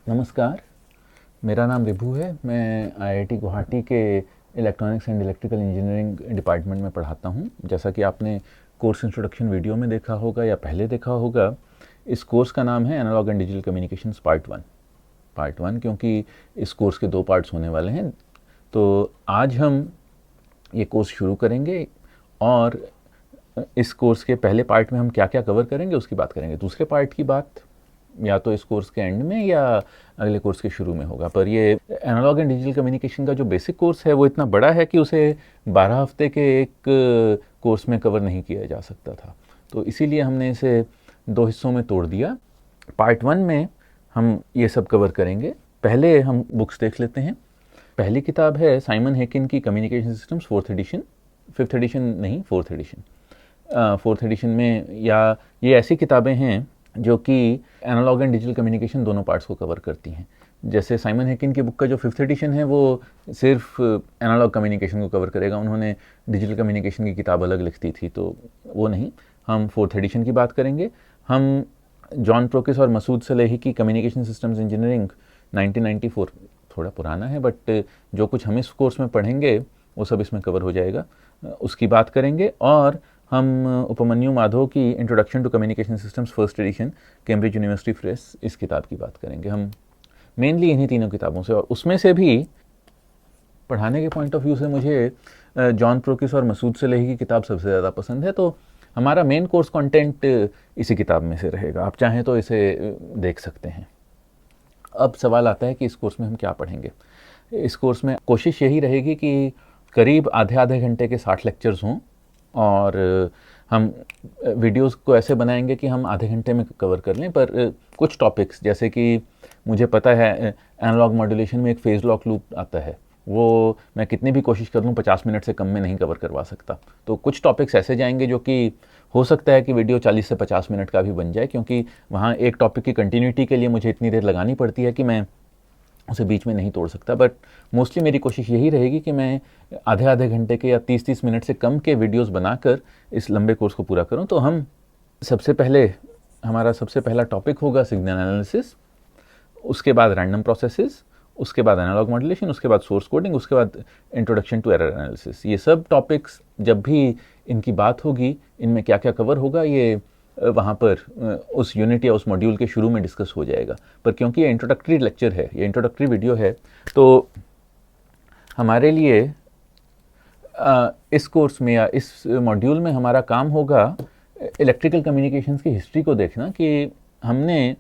नमस्कार, मेरा नाम विभू है। मैं आईआईटी गुवाहाटी के electronics and electrical engineering department में पढ़ाता हूँ। जैसा कि आपने कोर्स इंट्रोडक्शन वीडियो में देखा होगा या पहले देखा होगा, इस कोर्स का नाम है analog and digital communications part one, क्योंकि इस कोर्स के 2 पार्ट्स होने वाले हैं। तो आज हम ये कोर्स शुरू करेंगे और इस कोर्स के पहले पार्ट में हम क्या क्या कवर करेंगे उसकी बात करेंगे। दूसरे पार्ट की बात या तो इस कोर्स के एंड में या अगले कोर्स के शुरू में होगा। पर ये एनालॉग एंड डिजिटल कम्युनिकेशन का जो बेसिक कोर्स है वो इतना बड़ा है कि उसे 12 हफ्ते के एक कोर्स में कवर नहीं किया जा सकता था, तो इसीलिए हमने इसे 2 हिस्सों में तोड़ दिया। पार्ट 1 में हम ये सब कवर करेंगे। पहले हम बुक्स देख लेते हैं। पहली किताब है साइमन हेकिन की communication systems 4th addition, 5th addition नहीं, 4th एडिशन। 4th एडिशन में या ये ऐसी किताबें हैं जो कि एनालॉग एंड डिजिटल कम्युनिकेशन दोनों पार्ट्स को कवर करती हैं। जैसे साइमन हेकिन की बुक का जो 5th एडिशन है वो सिर्फ एनालॉग कम्युनिकेशन को कवर करेगा। उन्होंने डिजिटल कम्युनिकेशन की किताब अलग लिखती थी, तो वो नहीं। हम 4th एडिशन की बात करेंगे। हम जॉन प्रोकिस और मसूद सलेही की कम्युनिकेशन सिस्टम्स इंजीनियरिंग 1994, थोड़ा पुराना है बट जो कुछ हम इस कोर्स में पढ़ेंगे वो सब इसमें कवर हो जाएगा, उसकी बात करेंगे। और हम उपमन्यु माधव की introduction to communication systems 1st edition, Cambridge University Press, इस किताब की बात करेंगे। हम मेनली इन्हीं तीनों किताबों से, और उसमें से भी पढ़ाने के पॉइंट ऑफ व्यू से मुझे जॉन प्रोकिस और मसूद सलेही की किताब सबसे ज़्यादा पसंद है। तो हमारा मेन कोर्स कंटेंट इसी किताब में से रहेगा। आप चाहें तो इसे देख सकते हैं। अब सवाल आता है कि इस कोर्स में हम क्या पढ़ेंगे। इस कोर्स में कोशिश यही रहेगी कि करीब आधे आधे घंटे के 60 लेक्चर्स हों, और हम वीडियोस को ऐसे बनाएंगे कि हम आधे घंटे में कवर कर लें। पर कुछ टॉपिक्स, जैसे कि मुझे पता है एनालॉग मॉड्यूलेशन में एक फेज लॉक लूप आता है, वो मैं कितनी भी कोशिश कर लूँ 50 मिनट से कम में नहीं कवर करवा सकता। तो कुछ टॉपिक्स ऐसे जाएंगे जो कि हो सकता है कि वीडियो 40 से 50 मिनट का भी बन जाए, क्योंकि वहाँ एक टॉपिक की कंटिन्यूटी के लिए मुझे इतनी देर लगानी पड़ती है कि मैं उसे बीच में नहीं तोड़ सकता। बट मोस्टली मेरी कोशिश यही रहेगी कि मैं आधे आधे घंटे के या 30-30 मिनट से कम के वीडियोस बनाकर इस लंबे कोर्स को पूरा करूं। तो हम हमारा सबसे पहला टॉपिक होगा सिग्नल एनालिसिस, उसके बाद रैंडम प्रोसेसेस, उसके बाद एनालॉग मॉड्यूलेशन, उसके बाद सोर्स कोडिंग, उसके बाद इंट्रोडक्शन टू एरर एनालिसिस। ये सब टॉपिक्स जब भी इनकी बात होगी, इनमें क्या क्या कवर होगा, ये वहाँ पर उस यूनिट या उस मॉड्यूल के शुरू में डिस्कस हो जाएगा। पर क्योंकि ये इंट्रोडक्टरी लेक्चर है, ये इंट्रोडक्टरी वीडियो है, तो हमारे लिए इस कोर्स में या इस मॉड्यूल में हमारा काम होगा इलेक्ट्रिकल कम्युनिकेशंस की हिस्ट्री को देखना। कि हमने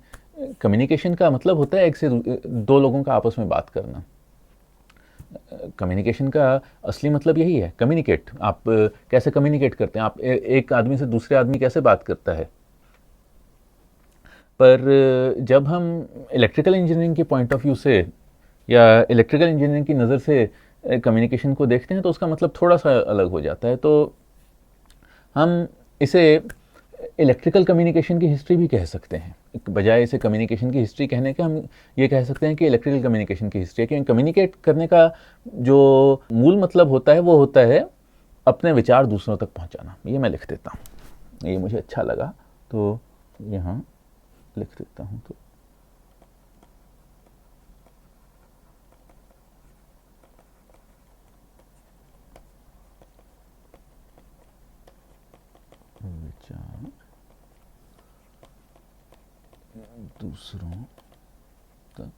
कम्युनिकेशन का मतलब होता है एक से दो लोगों का आपस में बात करना। कम्युनिकेशन का असली मतलब यही है, कम्युनिकेट। आप कैसे कम्युनिकेट करते हैं, आप एक आदमी से दूसरे आदमी कैसे बात करता है। पर जब हम इलेक्ट्रिकल इंजीनियरिंग के पॉइंट ऑफ व्यू से या इलेक्ट्रिकल इंजीनियरिंग की नज़र से कम्युनिकेशन को देखते हैं तो उसका मतलब थोड़ा सा अलग हो जाता है। तो हम इसे इलेक्ट्रिकल कम्युनिकेशन की हिस्ट्री भी कह सकते हैं, बजाय इसे कम्युनिकेशन की हिस्ट्री कहने के हम ये कह सकते हैं कि इलेक्ट्रिकल कम्युनिकेशन की हिस्ट्री है। क्योंकि कम्युनिकेट करने का जो मूल मतलब होता है वो होता है अपने विचार दूसरों तक पहुंचाना। ये मैं लिख देता हूँ, ये मुझे अच्छा लगा तो यहाँ लिख देता हूँ। तो विचार दूसरों तक,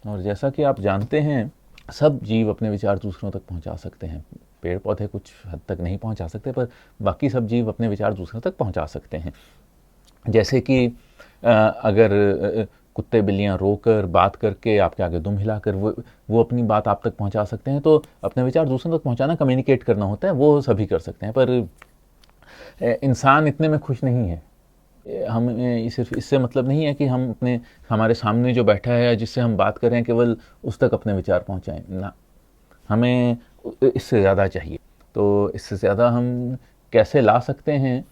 और जैसा कि आप जानते हैं सब जीव अपने विचार दूसरों तक पहुंचा सकते हैं। पेड़ पौधे कुछ हद तक नहीं पहुंचा सकते, पर बाकी सब जीव अपने विचार दूसरों तक पहुंचा सकते हैं। जैसे कि अगर कुत्ते बिल्लियाँ रोकर बात करके आपके आगे दुम हिलाकर वो अपनी बात आप तक पहुंचा सकते हैं। तो अपने विचार दूसरों तक पहुंचाना कम्युनिकेट करना होता है, वो सभी कर सकते हैं। पर इंसान इतने में खुश नहीं है। हमें सिर्फ इससे मतलब नहीं है कि हम हमारे सामने जो बैठा है या जिससे हम बात कर रहे हैं केवल उस तक अपने विचार पहुंचाएं ना, हमें इससे ज़्यादा चाहिए। तो इससे ज़्यादा हम कैसे ला सकते हैं,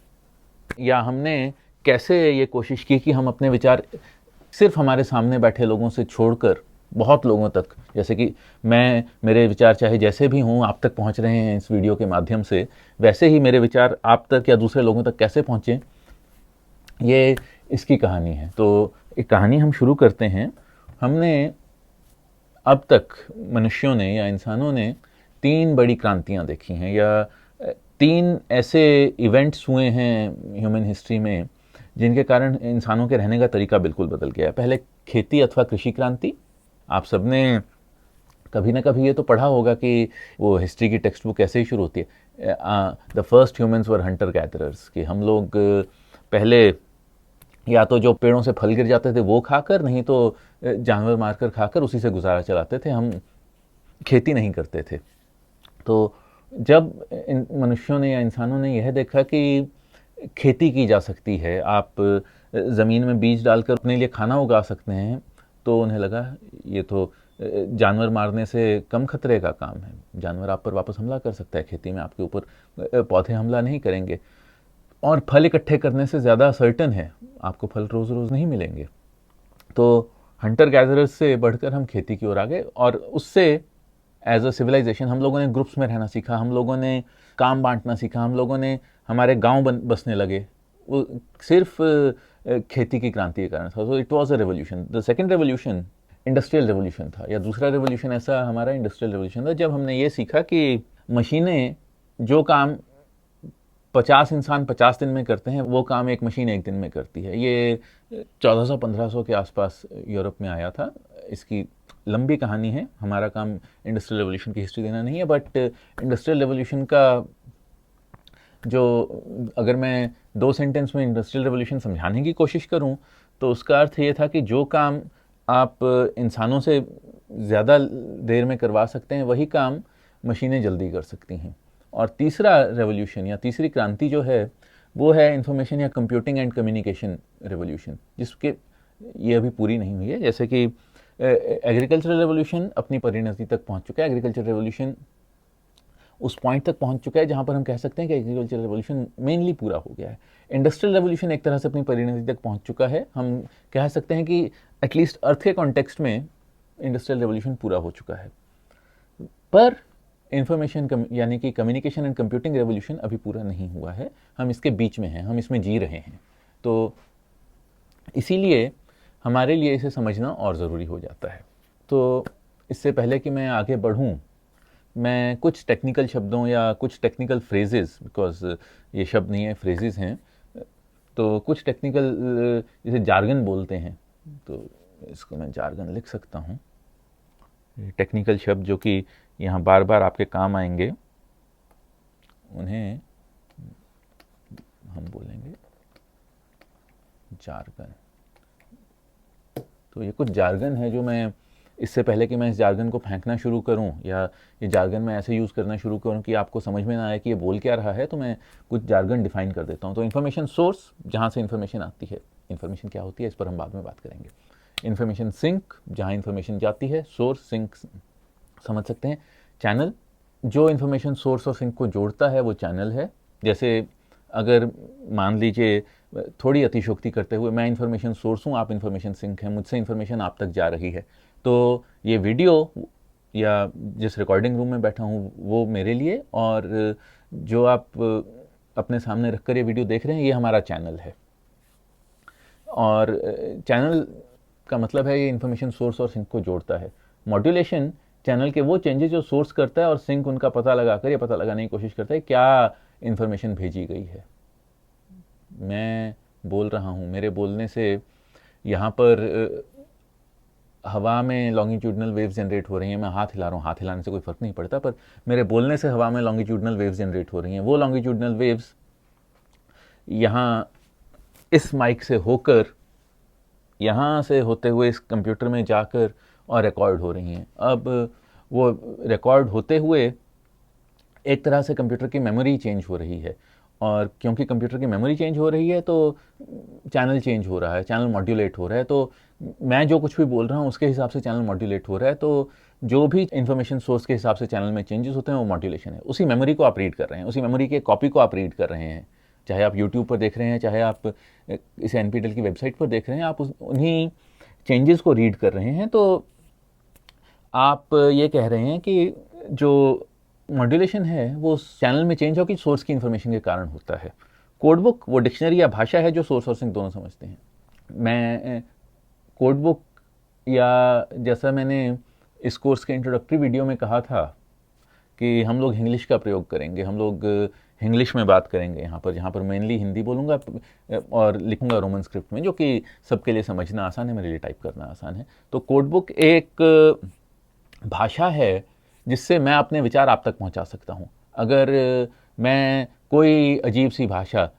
या हमने कैसे ये कोशिश की कि हम अपने विचार सिर्फ हमारे सामने बैठे लोगों से छोड़कर बहुत लोगों तक, जैसे कि मेरे विचार चाहे जैसे भी हों आप तक पहुंच रहे हैं इस वीडियो के माध्यम से, वैसे ही मेरे विचार आप तक या दूसरे लोगों तक कैसे पहुंचे, ये इसकी कहानी है। तो एक कहानी हम शुरू करते हैं। हमने अब तक मनुष्यों ने या इंसानों ने 3 बड़ी क्रांतियां देखी हैं, या 3 ऐसे इवेंट्स हुए हैं ह्यूमन हिस्ट्री में जिनके कारण इंसानों के रहने का तरीका बिल्कुल बदल गया है। पहले खेती अथवा कृषि क्रांति। आप सबने कभी ना कभी ये तो पढ़ा होगा कि वो हिस्ट्री की टेक्स्ट बुक ऐसे ही शुरू होती है, the first humans were Hunter gatherers, कि हम लोग पहले या तो जो पेड़ों से फल गिर जाते थे वो खाकर, नहीं तो जानवर मारकर खाकर उसी से गुजारा चलाते थे। हम खेती नहीं करते थे। तो जब मनुष्यों ने या इंसानों ने यह देखा कि खेती की जा सकती है, आप ज़मीन में बीज डालकर अपने लिए खाना उगा सकते हैं, तो उन्हें लगा ये तो जानवर मारने से कम खतरे का काम है। जानवर आप पर वापस हमला कर सकता है, खेती में आपके ऊपर पौधे हमला नहीं करेंगे, और फल इकट्ठे करने से ज़्यादा सर्टन है आपको फल रोज़ रोज़ नहीं मिलेंगे। तो हंटर गैदरर्स से बढ़कर हम खेती की ओर आ गए, और उससे एज अ सिविलाइजेशन हम लोगों ने ग्रुप्स में रहना सीखा, हम लोगों ने काम बांटना सीखा, हम लोगों ने हमारे गांव बसने लगे। वो सिर्फ खेती की क्रांति के कारण था। So it was a revolution. The second revolution industrial revolution था, या दूसरा रेवोल्यूशन ऐसा हमारा इंडस्ट्रियल रेवोल्यूशन था, जब हमने ये सीखा कि मशीनें जो काम 50 इंसान 50 दिन में करते हैं, वो काम एक मशीन एक दिन में करती है। ये 1400-1500 के आसपास यूरोप में आया था। इसकी लंबी कहानी है, हमारा काम इंडस्ट्रियल रेवोल्यूशन की हिस्ट्री देना नहीं है, बट इंडस्ट्रियल रेवोल्यूशन का जो, अगर मैं 2 सेंटेंस में इंडस्ट्रियल रेवोल्यूशन समझाने की कोशिश करूं, तो उसका अर्थ ये था कि जो काम आप इंसानों से ज़्यादा देर में करवा सकते हैं, वही काम मशीनें जल्दी कर सकती हैं। और तीसरा रेवोल्यूशन या तीसरी क्रांति जो है, वो है इंफॉर्मेशन या कंप्यूटिंग एंड कम्युनिकेशन रेवोल्यूशन, जिसके ये अभी पूरी नहीं हुई है। जैसे कि एग्रीकल्चरल रेवोल्यूशन अपनी परिणति तक पहुंच चुका है। एग्रीकल्चरल रेवोल्यूशन उस पॉइंट तक पहुंच चुका है जहां पर हम कह सकते हैं कि एग्रीकल्चरल रेवोल्यूशन मेनली पूरा हो गया है। इंडस्ट्रियल रेवोल्यूशन एक तरह से अपनी परिणति तक पहुंच चुका है। हम कह सकते हैं कि एटलीस्ट अर्थ के कॉन्टेक्स्ट में इंडस्ट्रियल रेवोल्यूशन पूरा हो चुका है, पर इंफॉर्मेशन यानी कि कम्युनिकेशन एंड कंप्यूटिंग रेवोल्यूशन अभी पूरा नहीं हुआ है। हम इसके बीच में हैं, हम इसमें जी रहे हैं। तो इसीलिए हमारे लिए इसे समझना और ज़रूरी हो जाता है। तो इससे पहले कि मैं आगे बढ़ूं, मैं कुछ टेक्निकल शब्दों या कुछ टेक्निकल फ्रेजेस, बिकॉज ये शब्द नहीं है, फ्रेजेस हैं, तो कुछ टेक्निकल जैसे जार्गन बोलते हैं, तो इसको मैं जार्गन लिख सकता हूँ। टेक्निकल शब्द जो कि यहाँ बार बार आपके काम आएंगे, उन्हें हम बोलेंगे जार्गन। तो ये कुछ जार्गन है जो मैं, इससे पहले कि मैं इस जार्गन को फेंकना शुरू करूं, या ये जार्गन मैं ऐसे यूज़ करना शुरू करूं कि आपको समझ में ना आए कि ये बोल क्या रहा है, तो मैं कुछ जार्गन डिफाइन कर देता हूं। तो इन्फॉर्मेशन सोर्स, जहां से इन्फॉर्मेशन आती है, इन्फॉर्मेशन क्या होती है इस पर हम बाद में बात करेंगे। इन्फॉर्मेशन सिंक, जहां इन्फॉर्मेशन जाती है। सोर्स, सिंक समझ सकते हैं। चैनल, जो इन्फॉर्मेशन सोर्स और सिंक को जोड़ता है वो चैनल है। जैसे अगर मान लीजिए, थोड़ी अतिशोक्ति करते हुए, मैं इन्फॉर्मेशन सोर्स हूँ, आप इन्फॉर्मेशन सिंक हैं, मुझसे इन्फॉर्मेशन आप तक जा रही है, तो ये वीडियो या जिस रिकॉर्डिंग रूम में बैठा हूँ वो मेरे लिए, और जो आप अपने सामने रखकर ये वीडियो देख रहे हैं, ये हमारा चैनल है। और चैनल का मतलब है ये इन्फॉर्मेशन सोर्स और सिंक को जोड़ता है। मॉड्यूलेशन, चैनल के वो चेंजेस जो सोर्स करता है, और सिंक उनका पता लगाकर ये पता लगाने की कोशिश करता है क्या इन्फॉर्मेशन भेजी गई है। मैं बोल रहा हूँ, मेरे बोलने से यहाँ पर हवा में लॉन्गिट्यूडनल वेव्स जनरेट हो रही हैं। मैं हाथ हिला रहा हूँ, हाथ हिलाने से कोई फ़र्क नहीं पड़ता, पर मेरे बोलने से हवा में लॉन्गिट्यूडनल वेव्स जनरेट हो रही हैं। वो लॉन्गिट्यूडनल वेव्स यहाँ इस माइक से होकर, यहाँ से होते हुए इस कंप्यूटर में जाकर और रिकॉर्ड हो रही हैं। अब वो रिकॉर्ड होते हुए एक तरह से कंप्यूटर की मेमोरी चेंज हो रही है, और क्योंकि कंप्यूटर की मेमोरी चेंज हो रही है तो चैनल चेंज हो रहा है, चैनल मॉड्यूलेट हो रहा है। तो मैं जो कुछ भी बोल रहा हूँ उसके हिसाब से चैनल मॉड्यूलेट हो रहा है। तो जो भी इन्फॉर्मेशन सोर्स के हिसाब से चैनल में चेंजेस होते हैं वो मॉड्यूलेशन है। उसी मेमोरी को आप रीड कर रहे हैं, उसी मेमोरी के कॉपी को आप रीड कर रहे हैं। चाहे आप यूट्यूब पर देख रहे हैं, चाहे आप इसे NPTEL की वेबसाइट पर देख रहे हैं, आप उन्हीं चेंजेस को रीड कर रहे हैं। तो आप ये कह रहे हैं कि जो मॉड्यूलेशन है वो चैनल में चेंज हो कि सोर्स की इन्फॉर्मेशन के कारण होता है। कोड बुक वो डिक्शनरी या भाषा है जो सोर्स और सिंक दोनों समझते हैं। मैं कोड बुक, या जैसा मैंने इस कोर्स के इंट्रोडक्टरी वीडियो में कहा था कि हम लोग इंग्लिश का प्रयोग करेंगे, हम लोग इंग्लिश में बात करेंगे जहाँ पर मेनली हिंदी बोलूँगा और लिखूँगा रोमन स्क्रिप्ट में, जो कि सबके लिए समझना आसान है, मेरे लिए टाइप करना आसान है। तो कोड बुक एक भाषा है जिससे मैं अपने विचार आप तक पहुँचा सकता हूँ। अगर मैं कोई अजीब सी भाषा,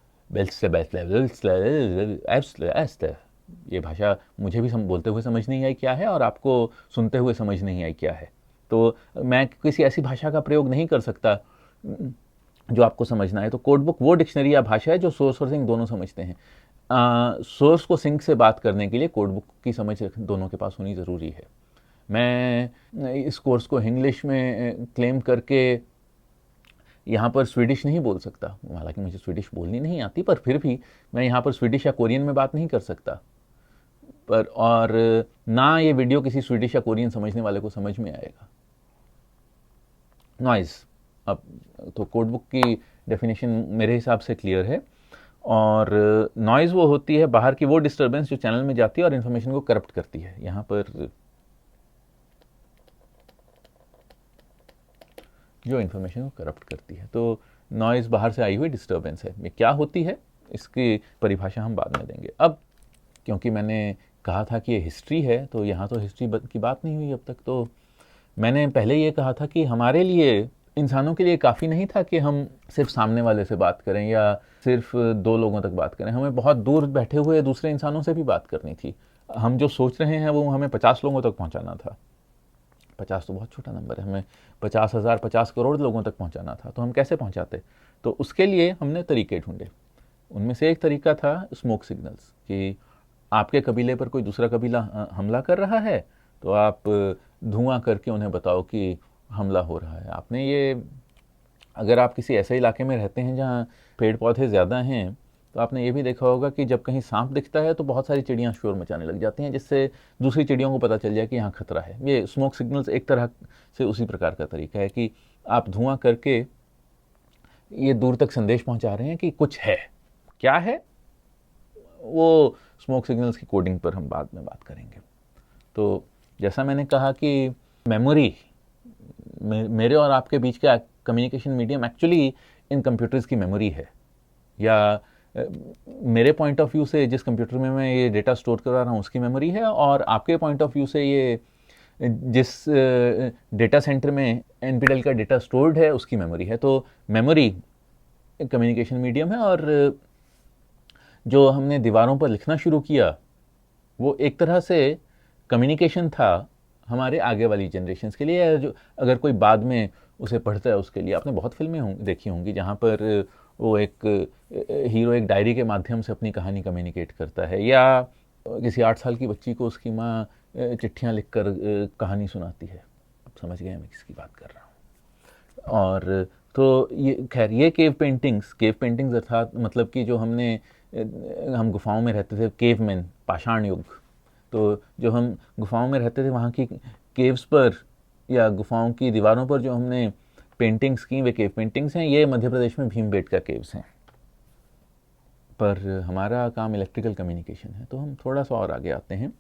ये भाषा मुझे भी बोलते हुए समझ नहीं आई क्या है और आपको सुनते हुए समझ नहीं आई क्या है, तो मैं किसी ऐसी भाषा का प्रयोग नहीं कर सकता जो आपको समझना है। तो कोड बुक वो डिक्शनरी या भाषा है जो सोर्स और सिंक दोनों समझते हैं। सोर्स को सिंक से बात करने के लिए कोड बुक की समझ दोनों के पास होनी ज़रूरी है। मैं इस कोर्स को इंग्लिश में क्लेम करके यहाँ पर स्वीडिश नहीं बोल सकता, हालांकि मुझे स्वीडिश बोलनी नहीं आती, पर फिर भी मैं यहाँ पर स्वीडिश या कोरियन में बात नहीं कर सकता। पर और ना ये वीडियो किसी स्वीडिश या कोरियन समझने वाले को समझ में आएगा। नॉइज़, अब तो कोड बुक की डेफिनेशन मेरे हिसाब से क्लियर है। और नॉइज़ वो होती है बाहर की वो डिस्टर्बेंस जो चैनल में जाती है और इन्फॉर्मेशन को करप्ट करती है। यहाँ पर जो इन्फॉर्मेशन को करप्ट करती है, तो नॉइज़ बाहर से आई हुई डिस्टर्बेंस है। ये क्या होती है इसकी परिभाषा हम बाद में देंगे। अब क्योंकि मैंने कहा था कि ये हिस्ट्री है, तो यहाँ तो हिस्ट्री की बात नहीं हुई अब तक। तो मैंने पहले ये कहा था कि हमारे लिए, इंसानों के लिए काफ़ी नहीं था कि हम सिर्फ सामने वाले से बात करें या सिर्फ 2 लोगों तक बात करें, हमें बहुत दूर बैठे हुए दूसरे इंसानों से भी बात करनी थी। हम जो सोच रहे हैं वो हमें 50 लोगों तक पहुंचाना था। 50 तो बहुत छोटा नंबर है, हमें 50,000 50 करोड़ लोगों तक पहुंचाना था। तो हम कैसे पहुंचाते? तो उसके लिए हमने तरीके ढूंढे। उनमें से एक तरीका था स्मोक सिग्नल्स, कि आपके कबीले पर कोई दूसरा कबीला हमला कर रहा है तो आप धुआं करके उन्हें बताओ कि हमला हो रहा है। आपने ये, अगर आप किसी ऐसे इलाके में रहते हैं जहाँ पेड़ पौधे ज़्यादा हैं, तो आपने ये भी देखा होगा कि जब कहीं सांप दिखता है तो बहुत सारी चिड़ियाँ शोर मचाने लग जाती हैं, जिससे दूसरी चिड़ियों को पता चल जाए कि यहाँ खतरा है। ये स्मोक सिग्नल्स एक तरह से उसी प्रकार का तरीका है कि आप धुआं करके ये दूर तक संदेश पहुँचा रहे हैं कि कुछ है। क्या है वो स्मोक सिग्नल्स की कोडिंग पर हम बाद में बात करेंगे। तो जैसा मैंने कहा कि मेमोरी, मेरे और आपके बीच का communication medium actually in computers की मेमोरी है, या मेरे पॉइंट ऑफ व्यू से जिस कंप्यूटर में मैं ये डेटा स्टोर करा रहा हूँ उसकी मेमोरी है, और आपके पॉइंट ऑफ व्यू से ये जिस डेटा सेंटर में एनपीटेल का डेटा स्टोर्ड है उसकी मेमोरी है। तो मेमोरी कम्युनिकेशन मीडियम है, और जो हमने दीवारों पर लिखना शुरू किया वो एक तरह से कम्युनिकेशन था हमारे आगे वाली जनरेशन्स के लिए, जो अगर कोई बाद में उसे पढ़ता है उसके लिए। आपने बहुत फिल्में देखी होंगी जहाँ पर वो एक हीरो एक डायरी के माध्यम से अपनी कहानी कम्युनिकेट करता है, या किसी 8 साल की बच्ची को उसकी माँ चिट्ठियाँ लिखकर कहानी सुनाती है। अब समझ गए मैं किसकी बात कर रहा हूँ। और तो ये खैर, ये केव पेंटिंग्स अर्थात मतलब कि जो हम गुफाओं में रहते थे, केवमैन, पाषाण युग, तो जो हम गुफाओं में रहते थे वहाँ की केव्स पर या गुफाओं की दीवारों पर जो हमने पेंटिंग्स की वे केव पेंटिंग्स हैं। ये मध्य प्रदेश में भीमबेटका केव्स हैं। पर हमारा काम इलेक्ट्रिकल कम्युनिकेशन है, तो हम थोड़ा सा और आगे आते हैं।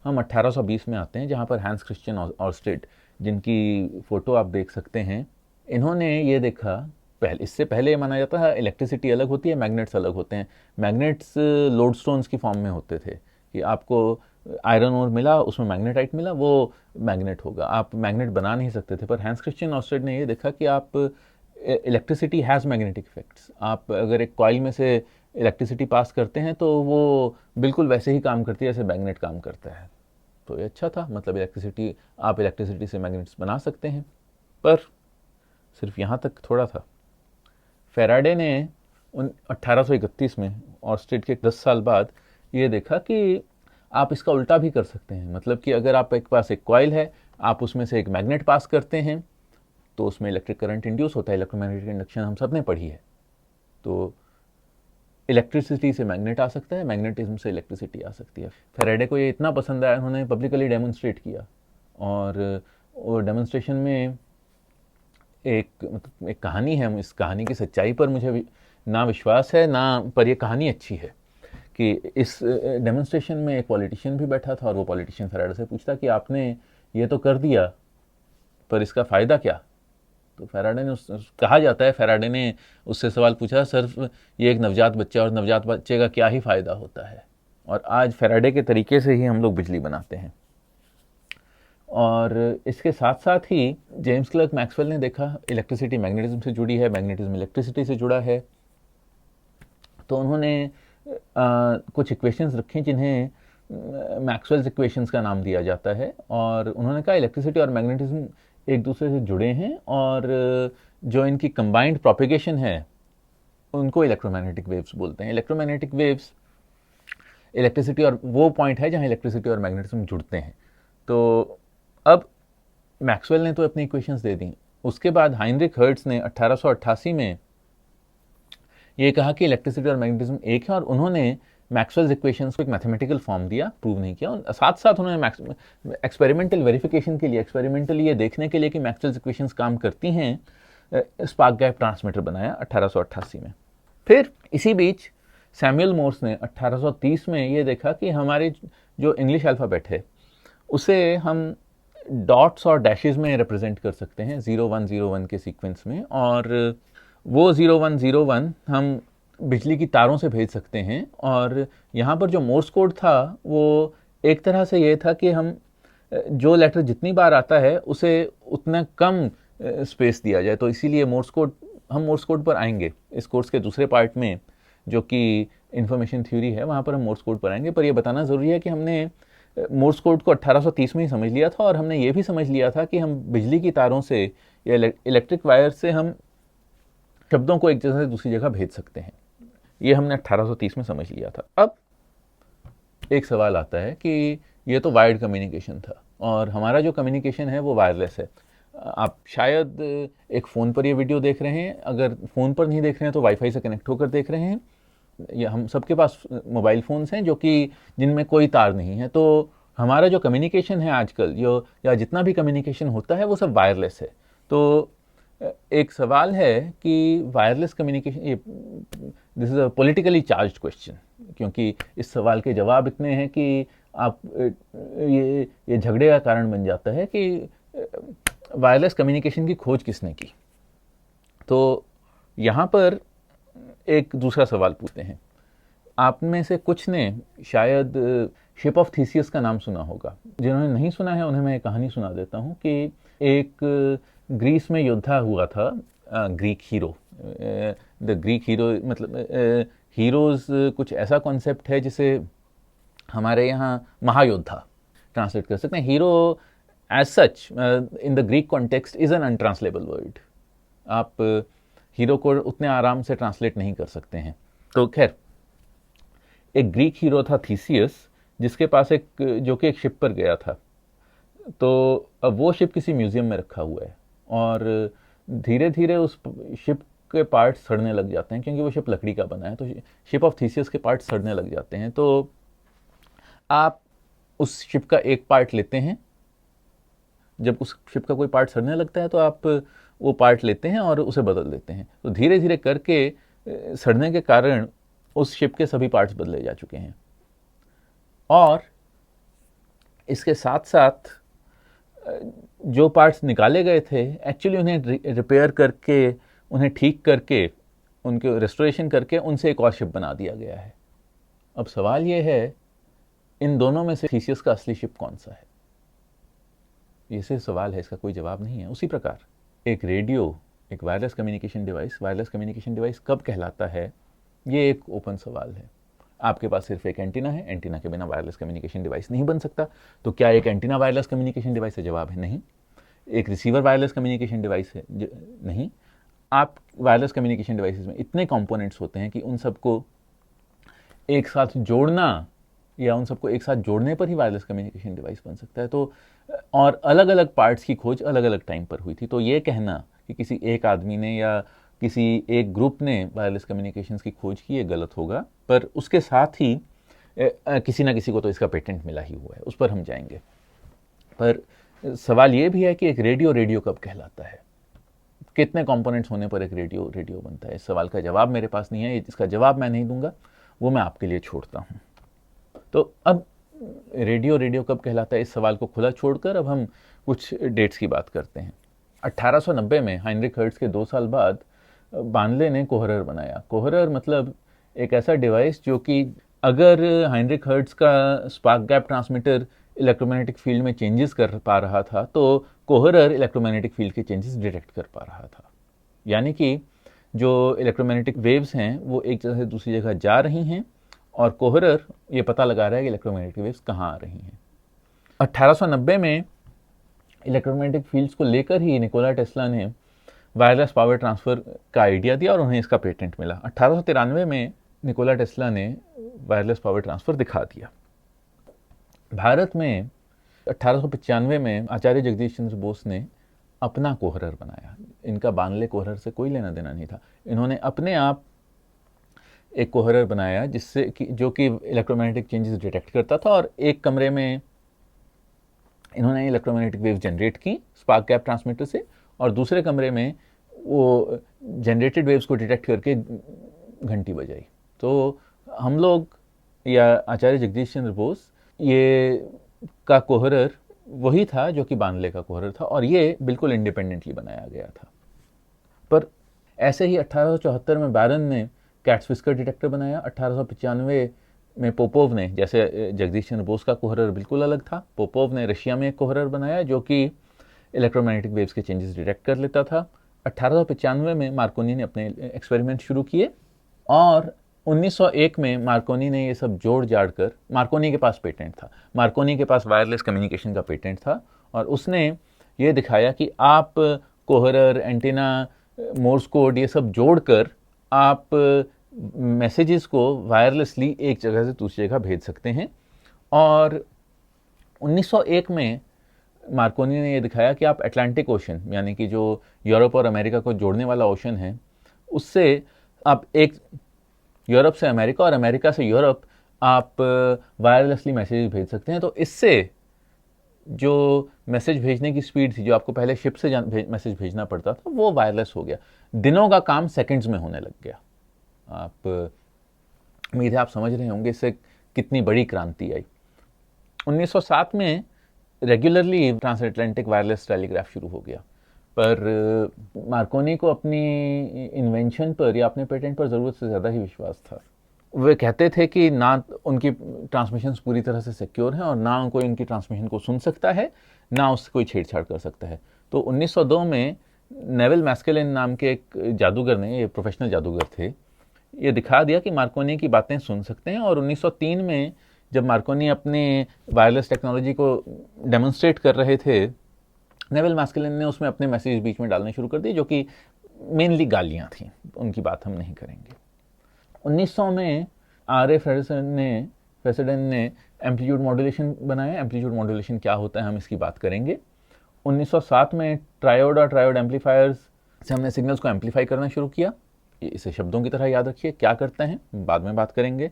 हम 1820 में आते हैं, जहाँ पर हैंस क्रिश्चियन ऑर्स्टेड, जिनकी फ़ोटो आप देख सकते हैं, इन्होंने ये देखा, इससे पहले ये माना जाता है इलेक्ट्रिसिटी अलग होती है, मैग्नेट्स अलग होते हैं। मैग्नेट्स लोडस्टोन्स की फॉर्म में होते थे कि आपको आयरन ओर मिला, उसमें मैग्नेटाइट मिला, वो मैग्नेट होगा, आप मैग्नेट बना नहीं सकते थे। पर हैंस क्रिश्चियन ऑर्स्टेड ने ये देखा कि आप इलेक्ट्रिसिटी हैज़ मैग्नेटिक इफेक्ट्स, आप अगर एक कॉइल में से इलेक्ट्रिसिटी पास करते हैं तो वो बिल्कुल वैसे ही काम करती है जैसे मैग्नेट काम करता है। तो ये अच्छा था, मतलब आप इलेक्ट्रिसिटी से मैग्नेट्स बना सकते हैं। पर सिर्फ यहाँ तक थोड़ा था। फेराडे ने 1831 में ऑर्स्टेड के 10 साल बाद ये देखा कि आप इसका उल्टा भी कर सकते हैं। मतलब कि अगर आप एक पास एक कॉइल है, आप उसमें से एक मैग्नेट पास करते हैं तो उसमें इलेक्ट्रिक करंट इंड्यूस होता है। इलेक्ट्रोमैग्नेटिक इंडक्शन हम सब ने पढ़ी है। तो इलेक्ट्रिसिटी से मैग्नेट आ सकता है, मैग्नेटिज्म से इलेक्ट्रिसिटी आ सकती है। फेराडे को ये इतना पसंद आया, उन्होंने पब्लिकली डेमोन्स्ट्रेट किया, और डेमोन्स्ट्रेशन में एक कहानी है। इस कहानी की सच्चाई पर मुझे ना विश्वास है ना, पर ये कहानी अच्छी है कि इस डेमोन्स्ट्रेशन में एक पॉलिटिशियन भी बैठा था और वो पॉलिटिशियन फैराडे से पूछता कि आपने ये तो कर दिया, पर इसका फ़ायदा क्या? तो फैराडे ने कहा जाता है फैराडे ने उससे सवाल पूछा, सर ये एक नवजात बच्चा और नवजात बच्चे का क्या ही फ़ायदा होता है? और आज फैराडे के तरीके से ही हम लोग बिजली बनाते हैं। और इसके साथ साथ ही जेम्स क्लर्क मैक्सवेल ने देखा इलेक्ट्रिसिटी मैग्नेटिज्म से जुड़ी है, मैग्नेटिज्म इलेक्ट्रिसिटी से जुड़ा है। तो उन्होंने कुछ इक्वेशंस रखी जिन्हें मैक्सवेल्स इक्वेशंस का नाम दिया जाता है, और उन्होंने कहा इलेक्ट्रिसिटी और मैग्नेटिज्म एक दूसरे से जुड़े हैं और जो इनकी कंबाइंड प्रोपेगेशन है उनको इलेक्ट्रोमैग्नेटिक वेव्स बोलते हैं। इलेक्ट्रोमैग्नेटिक वेव्स इलेक्ट्रिसिटी और वो पॉइंट है जहाँ इलेक्ट्रिसिटी और मैग्नेटिज्म जुड़ते हैं। तो अब मैक्सवेल ने तो अपनी इक्वेशंस दे दी, उसके बाद हाइनरिक हर्ट्ज ने 1888 में ये कहा कि इलेक्ट्रिसिटी और मैग्नेटिज्म एक है, और उन्होंने मैक्सवेल्स इक्वेशंस को एक मैथमेटिकल फॉर्म दिया, प्रूव नहीं किया। साथ साथ उन्होंने एक्सपेरिमेंटल वेरिफिकेशन के लिए, एक्सपेरिमेंटली ये देखने के लिए कि मैक्सवेल्स इक्वेशंस काम करती हैं, स्पार्क गैप ट्रांसमीटर बनाया 1888 में। फिर इसी बीच सैमुअल मोर्स ने 1830 में ये देखा कि हमारे जो इंग्लिश अल्फ़ाबेट है उसे हम डॉट्स और डैशेस में रिप्रेजेंट कर सकते हैं 0101 के सीक्वेंस में, और वो 0101 हम बिजली की तारों से भेज सकते हैं। और यहाँ पर जो मोर्स कोड था वो एक तरह से ये था कि हम जो लेटर जितनी बार आता है उसे उतना कम स्पेस दिया जाए। तो इसीलिए हम मोर्स कोड पर आएंगे इस कोर्स के दूसरे पार्ट में, जो कि इंफॉर्मेशन थ्योरी है, वहाँ पर हम मोर्स कोड पर आएंगे। पर यह बताना ज़रूरी है कि हमने मोर्स कोड को 1830 में ही समझ लिया था, और हमने ये भी समझ लिया था कि हम बिजली की तारों से या इलेक्ट्रिक वायर से हम शब्दों को एक जगह से दूसरी जगह भेज सकते हैं। ये हमने 1830 में समझ लिया था। अब एक सवाल आता है कि ये तो वायर्ड कम्युनिकेशन था और हमारा जो कम्युनिकेशन है वो वायरलेस है। आप शायद एक फ़ोन पर ये वीडियो देख रहे हैं, अगर फ़ोन पर नहीं देख रहे हैं तो वाईफाई से कनेक्ट होकर देख रहे हैं। या हम सबके पास मोबाइल फ़ोन्स हैं जो कि जिनमें कोई तार नहीं है। तो हमारा जो कम्युनिकेशन है आजकल या जितना भी कम्युनिकेशन होता है वो सब वायरलेस है। तो एक सवाल है कि wireless communication, this is a politically charged question, क्योंकि इस सवाल के जवाब इतने हैं कि आप ये झगड़े का कारण बन जाता है कि वायरलेस कम्युनिकेशन की खोज किसने की। तो यहाँ पर एक दूसरा सवाल पूछते हैं। आप में से कुछ ने शायद शिप ऑफ थीसियस का नाम सुना होगा। जिन्होंने नहीं सुना है उन्हें मैं एक कहानी सुना देता हूँ कि एक ग्रीस में योद्धा हुआ था, Greek hero. The Greek hero मतलब हीरोज़ कुछ ऐसा कॉन्सेप्ट है जिसे हमारे यहाँ महायोद्धा ट्रांसलेट कर सकते हैं। Hero as such in the Greek context is an untranslatable word. आप हीरो को उतने आराम से ट्रांसलेट नहीं कर सकते हैं। तो खैर, एक ग्रीक हीरो था थीसियस, जिसके पास जो कि एक शिप पर गया था। तो अब वो शिप किसी म्यूज़ियम में रखा हुआ है और धीरे धीरे उस शिप के पार्ट्स सड़ने लग जाते हैं, क्योंकि वो शिप लकड़ी का बना है। तो शिप ऑफ थीसियस के पार्ट्स सड़ने लग जाते हैं। तो आप उस शिप का एक पार्ट लेते हैं, जब उस शिप का कोई पार्ट सड़ने लगता है तो आप वो पार्ट लेते हैं और उसे बदल देते हैं। तो धीरे धीरे करके सड़ने के कारण उस शिप के सभी पार्ट्स बदले जा चुके हैं। और इसके साथ साथ जो पार्ट्स निकाले गए थे, एक्चुअली उन्हें रिपेयर करके, उन्हें ठीक करके, उनके रेस्टोरेशन करके उनसे एक और शिप बना दिया गया है। अब सवाल ये है, इन दोनों में से थीसियस का असली शिप कौन सा है? ये सिर्फ सवाल है, इसका कोई जवाब नहीं है। उसी प्रकार एक रेडियो, एक वायरलेस कम्युनिकेशन डिवाइस कब कहलाता है, ये एक ओपन सवाल है। आपके पास सिर्फ एक एंटीना है, एंटीना के बिना वायरलेस कम्युनिकेशन डिवाइस नहीं बन सकता। तो क्या एक एंटीना वायरलेस कम्युनिकेशन डिवाइस है? जवाब है नहीं। एक रिसीवर वायरलेस कम्युनिकेशन डिवाइस है? नहीं। आप वायरलेस कम्युनिकेशन डिवाइसेस में इतने कंपोनेंट्स होते हैं कि उन सबको एक साथ जोड़ना या उन सबको एक साथ जोड़ने पर ही वायरलेस कम्युनिकेशन डिवाइस बन सकता है। तो और अलग अलग पार्ट्स की खोज अलग अलग टाइम पर हुई थी। तो ये कहना कि किसी एक आदमी ने या किसी एक ग्रुप ने वायरलेस कम्युनिकेशंस की खोज की, ये गलत होगा। पर उसके साथ ही किसी ना किसी को तो इसका पेटेंट मिला ही हुआ है, उस पर हम जाएंगे। पर सवाल ये भी है कि एक रेडियो कब कहलाता है? कितने कंपोनेंट्स होने पर एक रेडियो बनता है? इस सवाल का जवाब मेरे पास नहीं है, इसका जवाब मैं नहीं दूंगा, वो मैं आपके लिए छोड़ता हूँ। तो अब रेडियो कब कहलाता है, इस सवाल को खुला छोड़कर अब हम कुछ डेट्स की बात करते हैं। 1890 में हाइनरिक हर्ट्ज के 2 साल बाद बार्नले ने कोहरर बनाया। कोहरर मतलब एक ऐसा डिवाइस जो कि अगर हाइनरिक हर्ट्ज का spark gap transmitter electromagnetic field में चेंजेस कर पा रहा था, तो कोहरर इलेक्ट्रोमैग्नेटिक फील्ड के चेंजेस डिटेक्ट कर पा रहा था। यानी कि जो इलेक्ट्रोमैग्नेटिक वेव्स हैं वो एक जगह से दूसरी जगह जा रही हैं, और कोहरर ये पता लगा रहा है कि इलेक्ट्रोमैग्नेटिक वेव्स कहाँ आ रही हैं। 1890 में इलेक्ट्रोमैग्नेटिक फील्ड्स को लेकर ही निकोला टेस्ला ने वायरलेस पावर ट्रांसफ़र का आइडिया दिया और उन्हें इसका पेटेंट मिला। 1893 में निकोला टेस्ला ने वायरलेस पावर ट्रांसफ़र दिखा दिया। भारत में 1895 में आचार्य जगदीश चंद्र बोस ने अपना कोहरर बनाया। इनका बार्नले कोहरर से कोई लेना देना नहीं था। इन्होंने अपने आप एक कोहरर बनाया जिससे कि जो कि इलेक्ट्रोमैग्नेटिक चेंजेस डिटेक्ट करता था, और एक कमरे में इन्होंने इलेक्ट्रोमैग्नेटिक वेव जनरेट की स्पार्क गैप ट्रांसमीटर से, और दूसरे कमरे में वो जनरेटेड वेव्स को डिटेक्ट करके घंटी बजाई। तो हम लोग या आचार्य जगदीश चंद्र बोस ये का कोहरर वही था जो कि बार्नले का कोहरर था, और ये बिल्कुल इंडिपेंडेंटली बनाया गया था। पर ऐसे ही 1874 में बैरन ने कैट्स व्हिस्कर डिटेक्टर बनाया। 1895 में पोपोव ने, जैसे जगदीश चंद्र बोस का कोहरर बिल्कुल अलग था, पोपोव ने रशिया में एक कोहरर बनाया जो कि इलेक्ट्रोमैग्नेटिक वेव्स के चेंजेस डिटेक्ट कर लेता था। 1895 में मार्कोनी ने अपने एक्सपेरिमेंट शुरू किए, और 1901 में मार्कोनी ने ये सब जोड़ जाड़ कर, मार्कोनी के पास पेटेंट था, मार्कोनी के पास वायरलेस कम्युनिकेशन का पेटेंट था, और उसने ये दिखाया कि आप कोहरर, एंटीना, मोर्स कोड ये सब जोड़कर आप मैसेजेस को वायरलेसली एक जगह से दूसरी जगह भेज सकते हैं। और 1901 में मार्कोनी ने यह दिखाया कि आप अटलांटिक ओशन, यानी कि जो यूरोप और अमेरिका को जोड़ने वाला ओशन है, उससे आप एक यूरोप से अमेरिका और अमेरिका से यूरोप आप वायरलेसली मैसेज भेज सकते हैं। तो इससे जो मैसेज भेजने की स्पीड थी, जो आपको पहले शिप से मैसेज भेजना पड़ता था, वो वायरलेस हो गया। दिनों का काम सेकंड्स में होने लग गया। आप उम्मीद है आप समझ रहे होंगे इससे कितनी बड़ी क्रांति आई। 1907 में regularly trans Atlantic wireless telegraph शुरू हो गया, पर मार्कोनी को अपनी इन्वेंशन पर या अपने पेटेंट पर ज़रूरत से ज़्यादा ही विश्वास था। वे कहते थे कि ना उनकी ट्रांसमिशंस पूरी तरह से सिक्योर हैं, और ना कोई उनकी ट्रांसमिशन को सुन सकता है, ना उससे कोई छेड़छाड़ कर सकता है। तो 1902 में नेविल मैस्केलिन नाम के एक जादूगर ने, ये प्रोफेशनल जादूगर थे, ये दिखा दिया कि मार्कोनी की बातें सुन सकते हैं। और 1903 में जब मार्कोनी अपने वायरलेस टेक्नोलॉजी को डेमोन्स्ट्रेट कर रहे थे, नेविल मैस्केलिन ने उसमें अपने मैसेज बीच में डालने शुरू कर दिए, जो कि मेनली गालियाँ थीं। उनकी बात हम नहीं करेंगे। 1900 में आर.ए. फेरेडेन ने एम्पलीट्यूड मॉड्यूलेशन बनाया। एम्पलीट्यूड मॉड्यूलेशन क्या होता है, हम इसकी बात करेंगे। 1907 में ट्रायोड और ट्रायोड एम्पलीफायर्स से हमने सिग्नल्स को एम्पलीफाई करना शुरू किया। इसे शब्दों की तरह याद रखिए, क्या करते हैं बाद में बात करेंगे।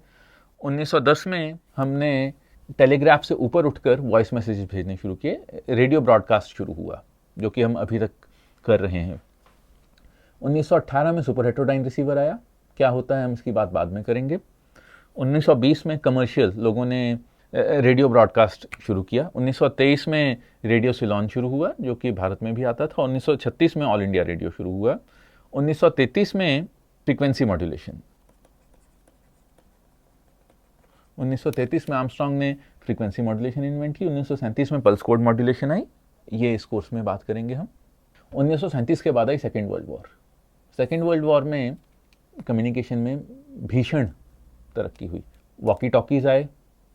1910 में हमने टेलीग्राफ से ऊपर उठकर वॉइस मैसेजेस भेजने शुरू किए। रेडियो ब्रॉडकास्ट शुरू हुआ, जो कि हम अभी तक कर रहे हैं। 1918 में सुपर हेटेरोडाइन रिसीवर आया। क्या होता है हम इसकी बात बाद में करेंगे। 1920 में कमर्शियल लोगों ने रेडियो ब्रॉडकास्ट शुरू किया। 1923 में रेडियो सिलोन शुरू हुआ, जो कि भारत में भी आता था। 1936 में ऑल इंडिया रेडियो शुरू हुआ। 1933 में फ्रीक्वेंसी मॉड्यूलेशन। 1933 में आर्मस्ट्रॉन्ग ने फ्रीक्वेंसी मॉड्यूलेशन इन्वेंट की। 1937 में पल्स कोड मॉड्यूलेशन आई, ये इस कोर्स में बात करेंगे हम। 1937 के बाद आई second world war. Second world war में कम्युनिकेशन में भीषण तरक्की हुई। वॉकी टॉकीज़ आए,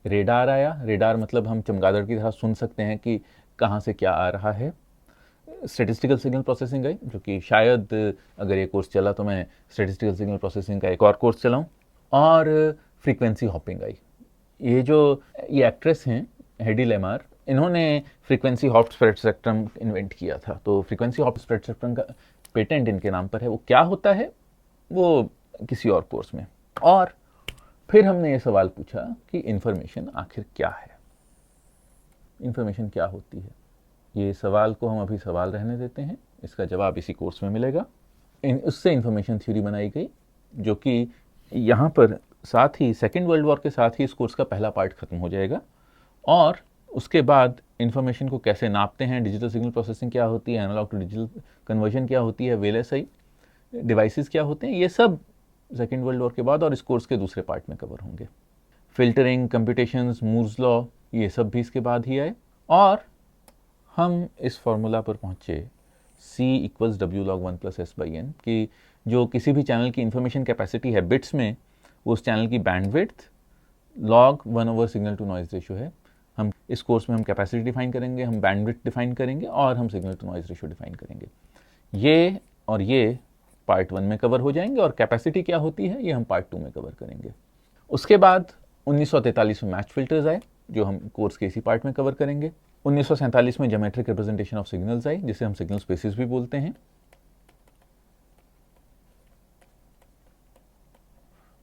रेडार आया। रेडार मतलब हम चमगादड़ की तरह सुन सकते हैं कि कहाँ से क्या आ रहा है। स्टैटिस्टिकल सिग्नल प्रोसेसिंग आई, जो कि शायद अगर ये कोर्स चला तो मैं स्टैटिस्टिकल सिग्नल प्रोसेसिंग का एक और कोर्स चलाऊँ। और फ्रीक्वेंसी हॉपिंग आई। ये एक्ट्रेस हैं हेडी लेमार, इन्होंने frequency hop spread spectrum invent किया था। तो फ्रीक्वेंसी हॉप स्प्रेड स्पेक्ट्रम का पेटेंट इनके नाम पर है। वो क्या होता है वो किसी और कोर्स में। और फिर हमने ये सवाल पूछा कि इन्फॉर्मेशन आखिर क्या है, इन्फॉर्मेशन क्या होती है। ये सवाल को हम अभी सवाल रहने देते हैं, इसका जवाब इसी कोर्स में मिलेगा। उससे इंफॉर्मेशन थ्योरी बनाई गई, जो कि यहाँ पर साथ ही सेकेंड वर्ल्ड वॉर के साथ ही इस कोर्स का पहला पार्ट खत्म हो जाएगा। और उसके बाद इंफॉर्मेशन को कैसे नापते हैं, डिजिटल सिग्नल प्रोसेसिंग क्या होती है, एनालॉग टू डिजिटल कन्वर्जन क्या होती है, वीएलएसआई डिवाइसेस क्या होते हैं, ये सब सेकेंड वर्ल्ड वॉर के बाद और इस कोर्स के दूसरे पार्ट में कवर होंगे। फिल्टरिंग, कंप्यूटेशंस, मूर्स लॉ, ये सब भी इसके बाद ही आए। और हम इस फॉर्मूला पर पहुँचे C = W log 1 + S/n, कि जो किसी भी चैनल की इंफॉर्मेशन कैपेसिटी है बिट्स में, वो उस चैनल की bandwidth log 1/, signal to noise ratio है। हम इस कोर्स में हम कैपेसिटी डिफाइन करेंगे, हम बैंडविड्थ डिफाइन करेंगे और हम signal to noise ratio define करेंगे। ये और ये पार्ट 1 में कवर हो जाएंगे, और कैपेसिटी क्या होती है ये हम पार्ट 2 में कवर करेंगे। उसके बाद 1943 में मैच फिल्टर्स आए, जो हम कोर्स के इसी पार्ट में कवर करेंगे। 1947 में ज्योमेट्रिक रिप्रेजेंटेशन ऑफ सिग्नल्स आई, जिसे हम सिग्नल स्पेसिस भी बोलते हैं,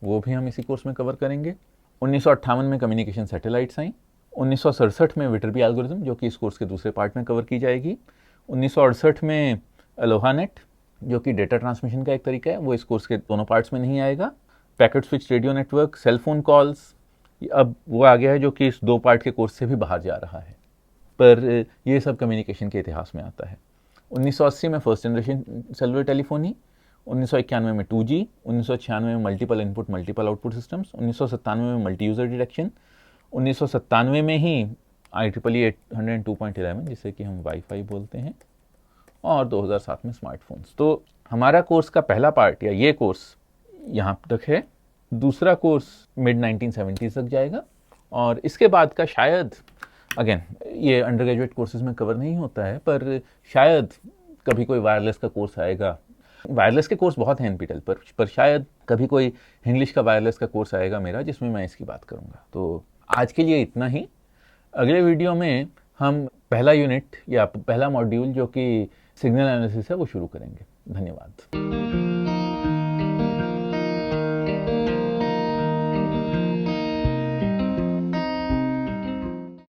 वो भी हम इसी कोर्स में कवर करेंगे। 1958 में कम्युनिकेशन सैटेलाइट्स आई। 1967 में विटरबी एल्गोरिथम, जो कि इस कोर्स के दूसरे पार्ट में कवर की जाएगी। 1968 में अलोहा नेट, जो कि डेटा ट्रांसमिशन का एक तरीका है, वो इस कोर्स के दोनों पार्ट्स में नहीं आएगा। Packet switch radio network, cellphone calls, अब वो आ गया है जो कि इस 2 पार्ट के कोर्स से भी बाहर जा रहा है, पर ये सब कम्युनिकेशन के इतिहास में आता है। 1980 में फर्स्ट जनरेशन सेलुलर टेलीफोनी, 1991 में 2G, 1996 में multiple input multiple output systems, 1997 में मल्टी यूज़र डिटेक्शन, 1997 में ही IEEE 802.11, जिसे कि हम वाईफाई बोलते हैं, और 2007 में स्मार्टफोन्स। तो हमारा कोर्स का पहला पार्ट या ये कोर्स यहाँ तक है। दूसरा कोर्स मिड 1970s तक जाएगा, और इसके बाद का शायद, अगेन ये अंडर ग्रेजुएट कोर्सेज में कवर नहीं होता है, पर शायद कभी कोई वायरलेस का कोर्स आएगा। वायरलेस के कोर्स बहुत हैं एनपीटीईएल पर शायद कभी कोई इंग्लिश का वायरलेस का कोर्स आएगा मेरा, जिसमें मैं इसकी बात करूँगा। तो आज के लिए इतना ही। अगले वीडियो में हम पहला यूनिट या पहला मॉड्यूल, जो कि सिग्नल एनालिसिस है, वो शुरू करेंगे। धन्यवाद।